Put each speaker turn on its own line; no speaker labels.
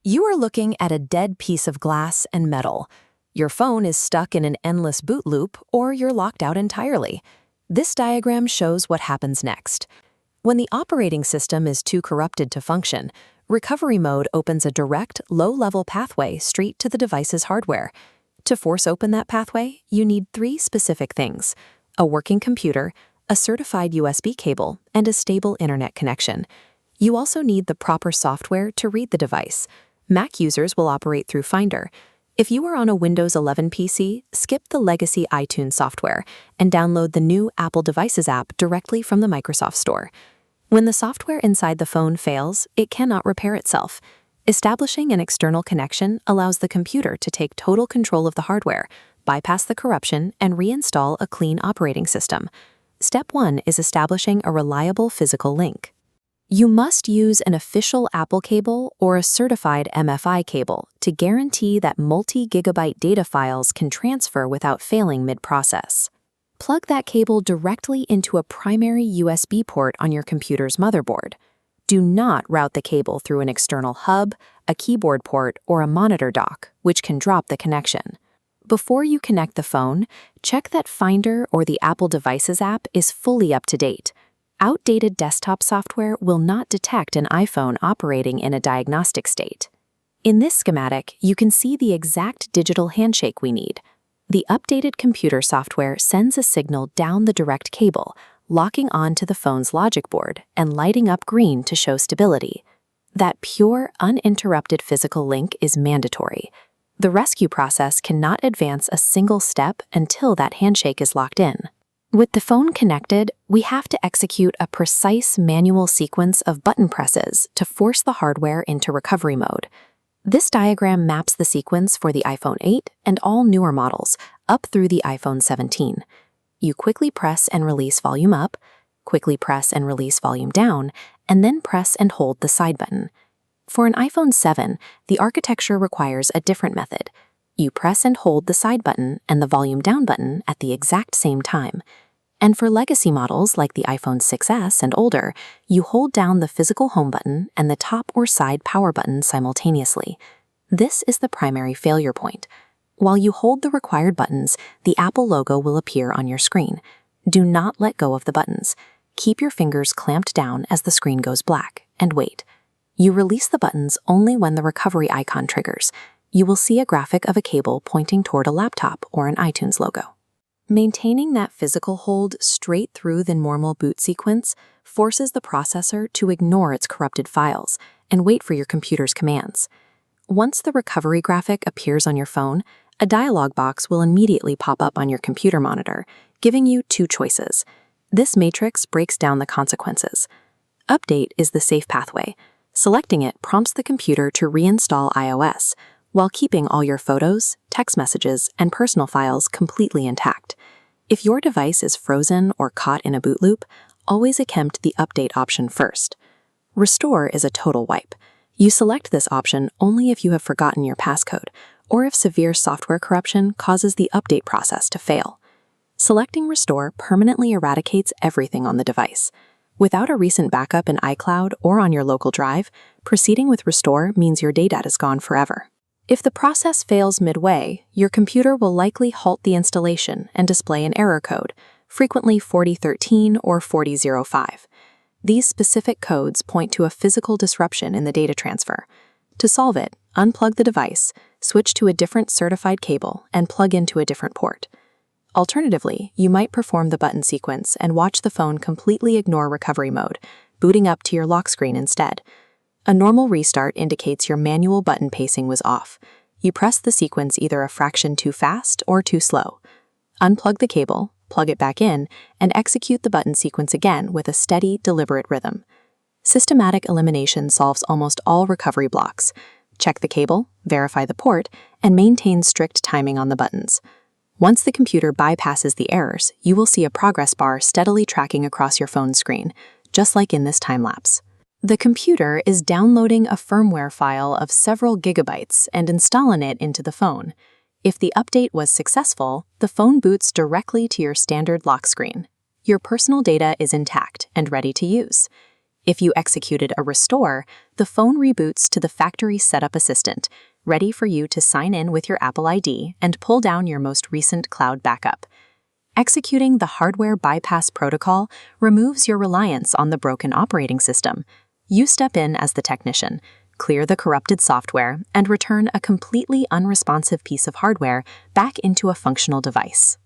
You are looking at a dead piece of glass and metal. Your phone is stuck in an endless boot loop, or you're locked out entirely. This diagram shows what happens next. When the operating system is too corrupted to function, recovery mode opens a direct, low-level pathway straight to the device's hardware. To force open that pathway, you need three specific things: a working computer, a certified USB cable, and a stable internet connection. You also need the proper software to read the device. Mac users will operate through Finder. If you are on a Windows 11 PC, skip the legacy iTunes software and download the new Apple Devices app directly from the Microsoft Store. When the software inside the phone fails, it cannot repair itself. Establishing an external connection allows the computer to take total control of the hardware, bypass the corruption, and reinstall a clean operating system. Step 1 is establishing a reliable physical link. You must use an official Apple cable or a certified MFI cable to guarantee that multi-gigabyte data files can transfer without failing mid-process. Plug that cable directly into a primary USB port on your computer's motherboard. Do not route the cable through an external hub, a keyboard port, or a monitor dock, which can drop the connection. Before you connect the phone, check that Finder or the Apple Devices app is fully up to date. Outdated desktop software will not detect an iPhone operating in a diagnostic state. In this schematic, you can see the exact digital handshake we need. The updated computer software sends a signal down the direct cable, locking onto the phone's logic board and lighting up green to show stability. That pure, uninterrupted physical link is mandatory. The rescue process cannot advance a single step until that handshake is locked in. With the phone connected, we have to execute a precise manual sequence of button presses to force the hardware into recovery mode. This diagram maps the sequence for the iPhone 8 and all newer models, up through the iPhone 17. You quickly press and release volume up, quickly press and release volume down, and then press and hold the side button. For an iPhone 7, the architecture requires a different method. You press and hold the side button and the volume down button at the exact same time. And for legacy models like the iPhone 6S and older, you hold down the physical home button and the top or side power button simultaneously. This is the primary failure point. While you hold the required buttons, the Apple logo will appear on your screen. Do not let go of the buttons. Keep your fingers clamped down as the screen goes black, and wait. You release the buttons only when the recovery icon triggers. You will see a graphic of a cable pointing toward a laptop or an iTunes logo. Maintaining that physical hold straight through the normal boot sequence forces the processor to ignore its corrupted files and wait for your computer's commands. Once the recovery graphic appears on your phone, a dialog box will immediately pop up on your computer monitor, giving you two choices. This matrix breaks down the consequences. Update is the safe pathway. Selecting it prompts the computer to reinstall iOS, while keeping all your photos, text messages, and personal files completely intact. If your device is frozen or caught in a boot loop, always attempt the update option first. Restore is a total wipe. You select this option only if you have forgotten your passcode, or if severe software corruption causes the update process to fail. Selecting Restore permanently eradicates everything on the device. Without a recent backup in iCloud or on your local drive, proceeding with Restore means your data is gone forever. If the process fails midway, your computer will likely halt the installation and display an error code, frequently 4013 or 4005. These specific codes point to a physical disruption in the data transfer. To solve it, unplug the device, switch to a different certified cable, and plug into a different port. Alternatively, you might perform the button sequence and watch the phone completely ignore recovery mode, booting up to your lock screen instead. A normal restart indicates your manual button pacing was off. You press the sequence either a fraction too fast or too slow. Unplug the cable, plug it back in, and execute the button sequence again with a steady, deliberate rhythm. Systematic elimination solves almost all recovery blocks. Check the cable, verify the port, and maintain strict timing on the buttons. Once the computer bypasses the errors, you will see a progress bar steadily tracking across your phone screen, just like in this time-lapse. The computer is downloading a firmware file of several gigabytes and installing it into the phone. If the update was successful, the phone boots directly to your standard lock screen. Your personal data is intact and ready to use. If you executed a restore, the phone reboots to the factory setup assistant, ready for you to sign in with your Apple ID and pull down your most recent cloud backup. Executing the hardware bypass protocol removes your reliance on the broken operating system. You step in as the technician, clear the corrupted software, and return a completely unresponsive piece of hardware back into a functional device.